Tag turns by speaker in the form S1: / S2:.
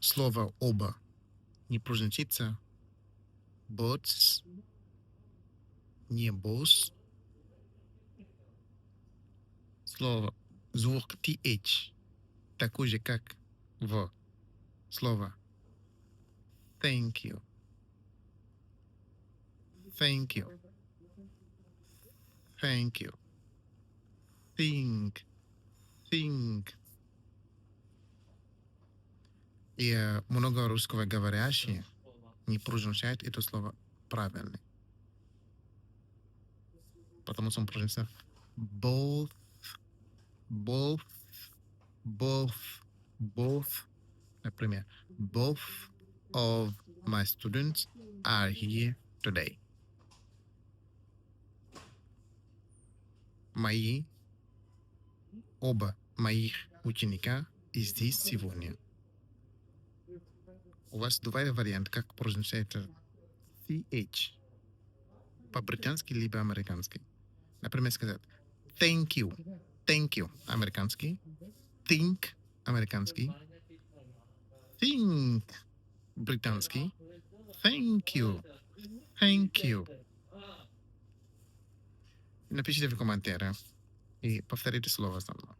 S1: слово оба не произносится bots, не бос. Слово звук th такой же, как в слово thank you. Thank you. Thank you. Think. Think. И много русскоговорящих не произносят это слово правильно. Потому что он произносит both, both, both, both. Например, both of my students are here today. Оба моих ученика здесь сегодня. У вас два варианта, как произносится th. По-британски либо американски. Например, сказать thank you американский, think американский, think британский, thank you. Напишите в комментариях и повторите слово со мной.